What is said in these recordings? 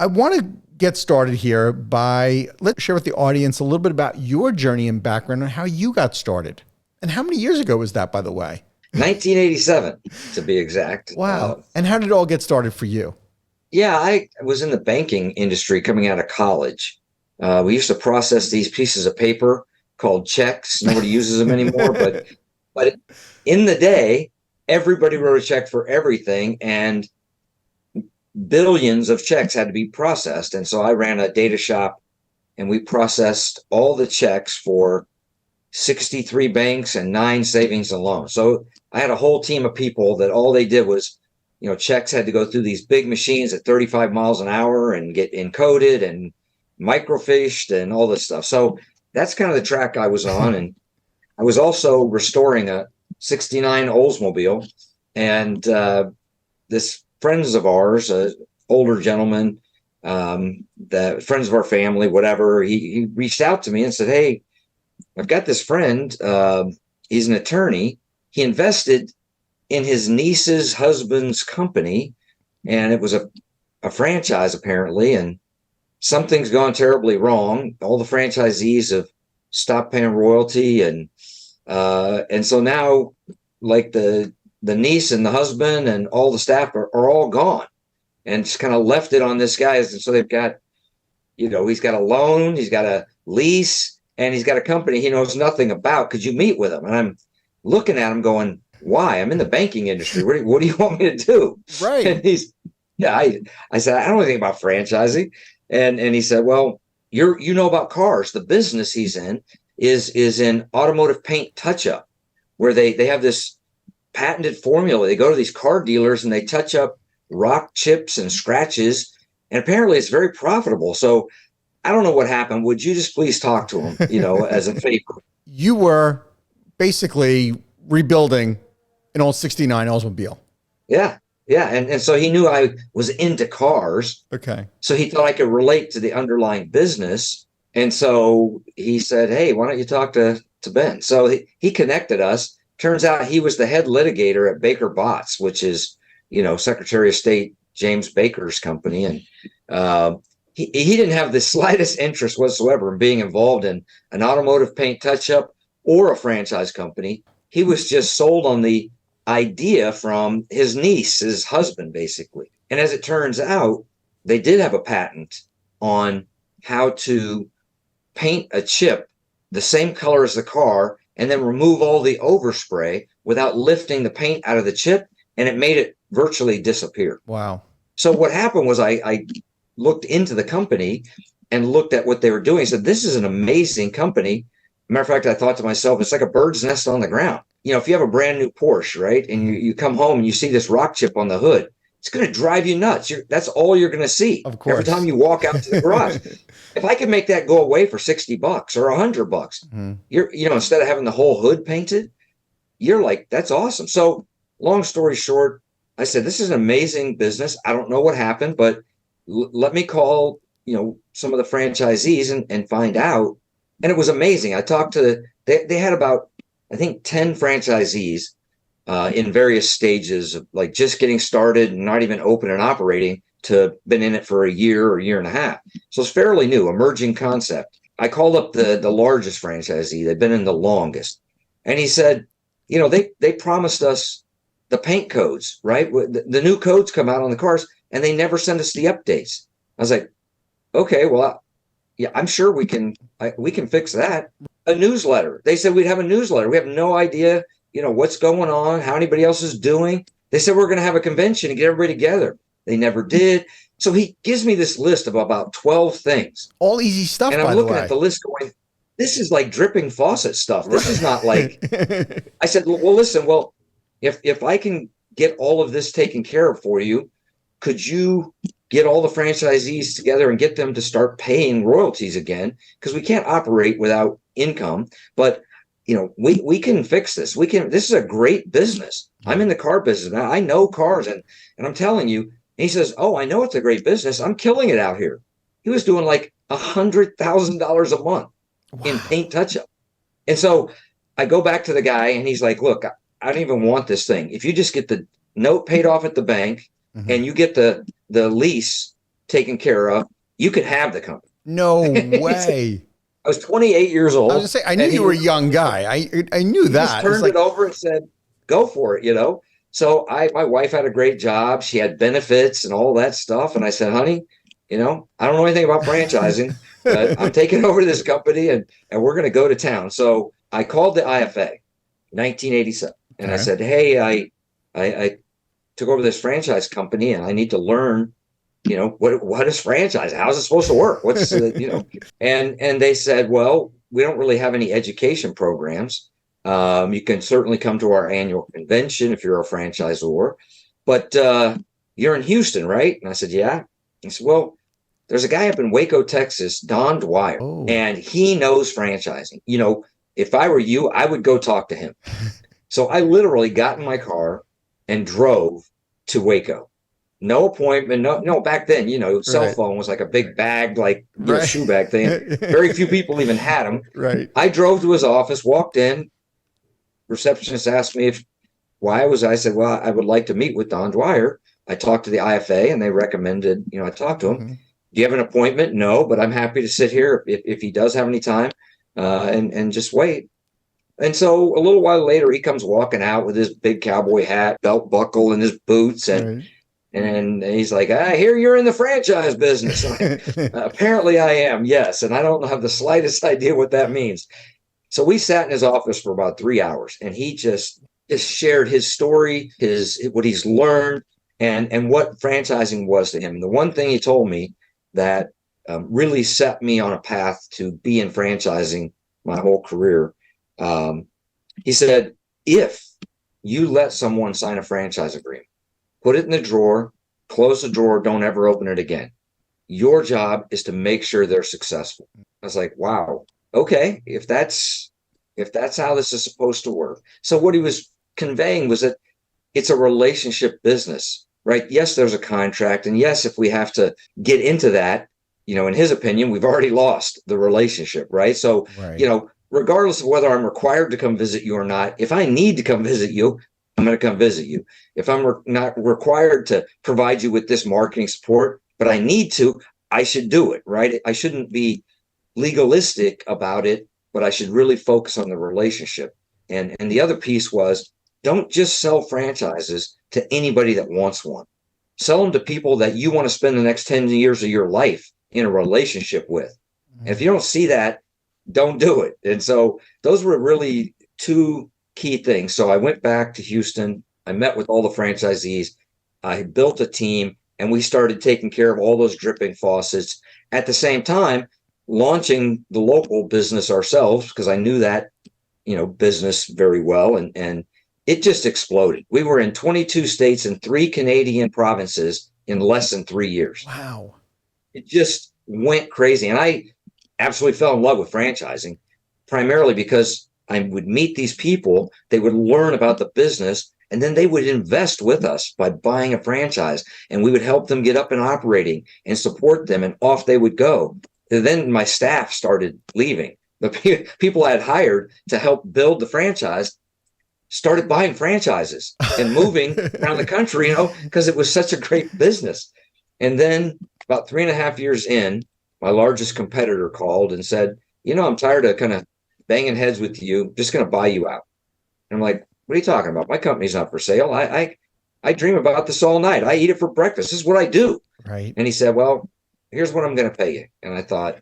I want to get started here by let's share with the audience a little bit about your journey and background and how you got started. And how many years ago was that, by the way? 1987, to be exact. Wow. And how did it all get started for you? Yeah, I was in the banking industry coming out of college. We used to process these pieces of paper called checks. Nobody uses them anymore, but in the day, everybody wrote a check for everything, and billions of checks had to be processed. And so I ran a data shop, and we processed all the checks for 63 banks and 9 savings and loans. So I had a whole team of people that all they did was, checks had to go through these big machines at 35 miles an hour and get encoded and microfished and all this stuff. So that's kind of the track I was on. And I was also restoring a 69 Oldsmobile. And this friends of ours, an older gentleman, the friends of our family, whatever, he reached out to me and said, "Hey, I've got this friend. He's an attorney. He invested in his niece's husband's company, and it was a franchise apparently, and something's gone terribly wrong. All the franchisees have stopped paying royalty, and so now, like the niece and the husband and all the staff are all gone, and just kind of left it on this guy. And so they've got, he's got a loan, he's got a lease, and he's got a company he knows nothing about. Could you meet with him?" And I'm looking at him going, "Why? I'm in the banking industry. What do you want me to do?" Right. And I said, "I don't know anything about franchising." And he said, "Well, you know about cars. The business he's in is in automotive paint touch-up, where they have this patented formula. They go to these car dealers and they touch up rock chips and scratches, and apparently it's very profitable. So I don't know what happened. Would you just please talk to him, as a favor?" You were basically rebuilding an old 69 Oldsmobile. Yeah. Yeah. And so he knew I was into cars. Okay. So he thought I could relate to the underlying business. And so he said, "Hey, why don't you talk to Ben?" So he connected us. Turns out he was the head litigator at Baker Botts, which is, Secretary of State James Baker's company. And he didn't have the slightest interest whatsoever in being involved in an automotive paint touch-up or a franchise company. He was just sold on the idea from his niece, his husband, basically. And as it turns out, they did have a patent on how to paint a chip the same color as the car and then remove all the overspray without lifting the paint out of the chip, and it made it virtually disappear. Wow. So what happened was I looked into the company and looked at what they were doing. I said, "This is an amazing company." Matter of fact, I thought to myself, it's like a bird's nest on the ground. If you have a brand new Porsche, right, and you come home and you see this rock chip on the hood, it's going to drive you nuts. That's all you're going to see. Of course. Every time you walk out to the garage. If I could make that go away for $60 or $100, instead of having the whole hood painted, you're like, that's awesome. So long story short, I said, this is an amazing business. I don't know what happened, but let me call, some of the franchisees and find out. And it was amazing. I talked to, they had about, I think, 10 franchisees in various stages of like just getting started and not even open and operating to been in it for a year or year and a half. So it's fairly new, emerging concept. I called up the largest franchisee. They've been in the longest. And he said, they promised us the paint codes, right? The new codes come out on the cars and they never send us the updates. I was like, okay, well, yeah, I'm sure we can fix that. A newsletter. They said we'd have a newsletter. We have no idea, what's going on, how anybody else is doing. They said we're going to have a convention and get everybody together. They never did. So he gives me this list of about 12 things. All easy stuff, and I'm looking at the list going, this is like dripping faucet stuff. This is not like, I said, well, listen, if I can get all of this taken care of for you, could you get all the franchisees together and get them to start paying royalties again? Because we can't operate without income, but we can fix this. This is a great business. I'm in the car business now. I know cars, and I'm telling you. And he says, "Oh, I know it's a great business. I'm killing it out here." He was doing like $100,000 a month in paint touch-up. And so I go back to the guy and he's like, "Look, I don't even want this thing. If you just get the note paid off at the bank and you get the lease taken care of. You could have the company. No He said, way. I was 28 years I was old. just say, I knew And you were a young guy. I knew he just that. It's turned like, it over and said, go for it, you know? So my wife had a great job. She had benefits and all that stuff. And I said, honey, you know, I don't know anything about franchising, but I'm taking over this company and we're going to go to town. So I called the IFA, 1987. And I okay. said, hey, I took over this franchise company and I need to learn, you know, what is franchise? How's it supposed to work? What's you know? And they said, well, we don't really have any education programs. You can certainly come to our annual convention if you're a franchisor, but you're in Houston, right? And I said, yeah. He said, well, there's a guy up in Waco, Texas, Don Dwyer, Oh. and he knows franchising. You know, if I were you, I would go talk to him. So I literally got in my car and drove to Waco. No appointment. No, back then, you know, cell Right. phone was like a big bag, like, you know, Right. shoe bag thing. Very few people even had them. Right. I drove to his office, walked in. Receptionist asked me why was I said, well, I would like to meet with Don Dwyer. I talked to the IFA and they recommended, you know, I talked to him. Mm-hmm. Do you have an appointment? No, but I'm happy to sit here if he does have any time and just wait. And so a little while later, he comes walking out with his big cowboy hat, belt buckle, and his boots, Right. and he's like, I hear you're in the franchise business. Apparently, I am, yes, and I don't have the slightest idea what that means. So we sat in his office for about 3 hours, and he just shared his story, his what he's learned, and what franchising was to him. And the one thing he told me that really set me on a path to be in franchising my whole career. He said, if you let someone sign a franchise agreement, put it in the drawer, close the drawer, don't ever open it again. Your job is to make sure they're successful. I was like, wow, okay, if that's how this is supposed to work. So what he was conveying was that it's a relationship business, right? Yes, there's a contract. And yes, if we have to get into that, you know, in his opinion, we've already lost the relationship, right? So, Right. you know, regardless of whether I'm required to come visit you or not, if I need to come visit you, I'm going to come visit you. If I'm not required to provide you with this marketing support, but I need to, I should do it, right? I shouldn't be legalistic about it, but I should really focus on the relationship. And the other piece was, don't just sell franchises to anybody that wants one. Sell them to people that you want to spend the next 10 years of your life in a relationship with. And if you don't see that, don't do it. And so those were really two key things. So I went back to Houston. I met with all the franchisees. I built a team and we started taking care of all those dripping faucets. At the same time, launching the local business ourselves, because I knew that, you know, business very well. And it just exploded. We were in 22 states and 3 Canadian provinces in less than 3 years. Wow. It just went crazy. And I absolutely fell in love with franchising, primarily because I would meet these people, they would learn about the business, and then they would invest with us by buying a franchise, and we would help them get up and operating and support them, and off they would go. And then my staff started leaving. The people I had hired to help build the franchise started buying franchises and moving around the country, you know, because it was such a great business. And then about 3.5 years in, my largest competitor called and said, you know, I'm tired of kind of banging heads with you. I'm just going to buy you out. And I'm like, what are you talking about? My company's not for sale. I dream about this all night. I eat it for breakfast. This is what I do. Right. And he said, well, here's what I'm going to pay you. And I thought,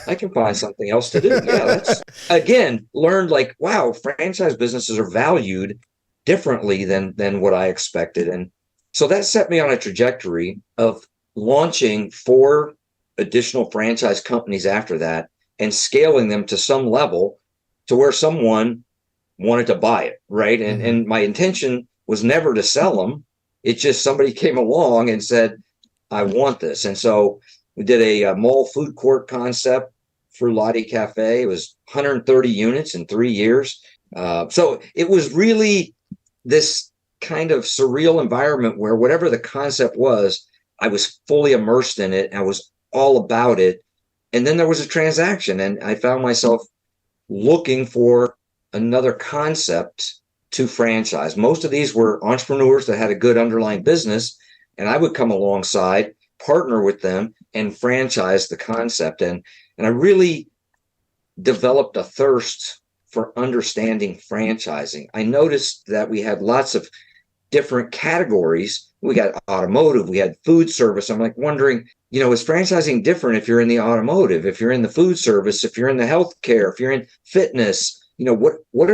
I can find something else to do. Yeah, that's, again, learned like, wow, franchise businesses are valued differently than what I expected. And so that set me on a trajectory of launching 4 additional franchise companies after that and scaling them to some level to where someone wanted to buy it, right? And my intention was never to sell them. It's just somebody came along and said, I want this. And so we did a mall food court concept for Lottie Cafe. It was 130 units in 3 years. So it was really this kind of surreal environment where whatever the concept was, I was fully immersed in it. I was all about it. And then there was a transaction, and I found myself looking for another concept to franchise. Most of these were entrepreneurs that had a good underlying business, and I would come alongside partner with them and franchise the concept. And I really developed a thirst for understanding franchising. I noticed that we had lots of different categories. We got automotive, we had food service. I'm like wondering, is franchising different if you're in the automotive, if you're in the food service, if you're in the healthcare, if you're in fitness, what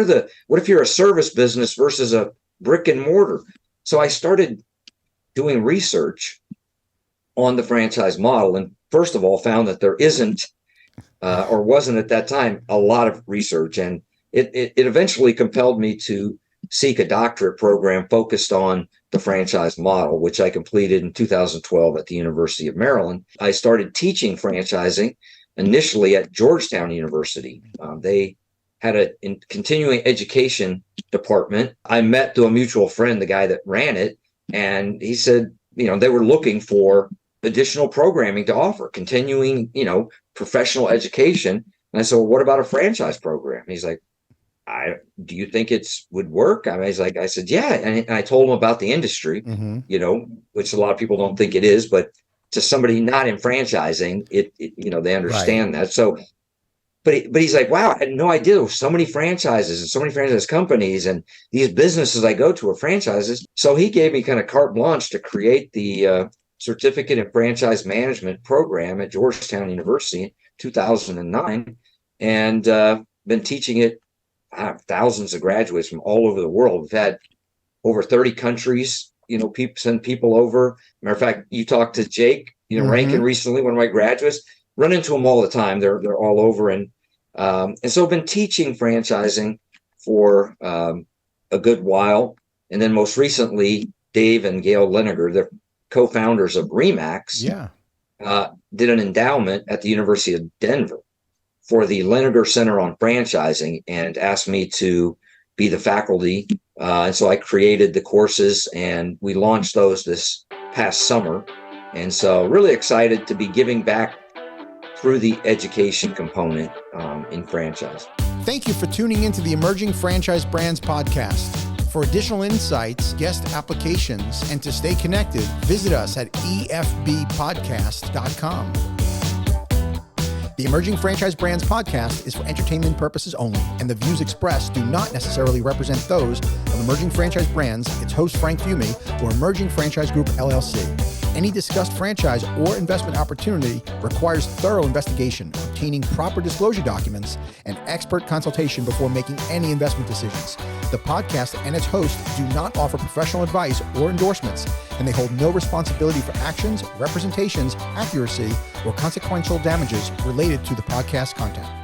if you're a service business versus a brick and mortar? So I started doing research on the franchise model, and first of all found that there isn't or wasn't at that time a lot of research, and it eventually compelled me to seek a doctorate program focused on the franchise model, which I completed in 2012 at the University of Maryland. I started teaching franchising initially at Georgetown University. They had a continuing education department. I met through a mutual friend the guy that ran it, and he said, they were looking for additional programming to offer, continuing, professional education. And I said, well, what about a franchise program? He's like, do you think would work? I said, yeah. And I told him about the industry, which a lot of people don't think it is, but to somebody not in franchising, they understand that. So, but he's like, wow, I had no idea there were so many franchises and so many franchise companies, and these businesses I go to are franchises. So he gave me kind of carte blanche to create the certificate in franchise management program at Georgetown University in 2009, and been teaching it. I have thousands of graduates from all over the world. We've had over 30 countries, people send people over. Matter of fact, you talked to Jake, Rankin recently, one of my graduates. Run into them all the time. They're all over, and so I've been teaching franchising for a good while, and then most recently, Dave and Gail Leniger, the co-founders of Remax, did an endowment at the University of Denver for the Leniger Center on Franchising, and asked me to be the faculty. And so I created the courses, and we launched those this past summer. And so really excited to be giving back through the education component in franchise. Thank you for tuning into the Emerging Franchise Brands podcast. For additional insights, guest applications, and to stay connected, visit us at efbpodcast.com. The Emerging Franchise Brands podcast is for entertainment purposes only, and the views expressed do not necessarily represent those of Emerging Franchise Brands, its host Frank Fumey, or Emerging Franchise Group, LLC. Any discussed franchise or investment opportunity requires thorough investigation, obtaining proper disclosure documents, and expert consultation before making any investment decisions. The podcast and its host do not offer professional advice or endorsements, and they hold no responsibility for actions, representations, accuracy, or consequential damages related to the podcast content.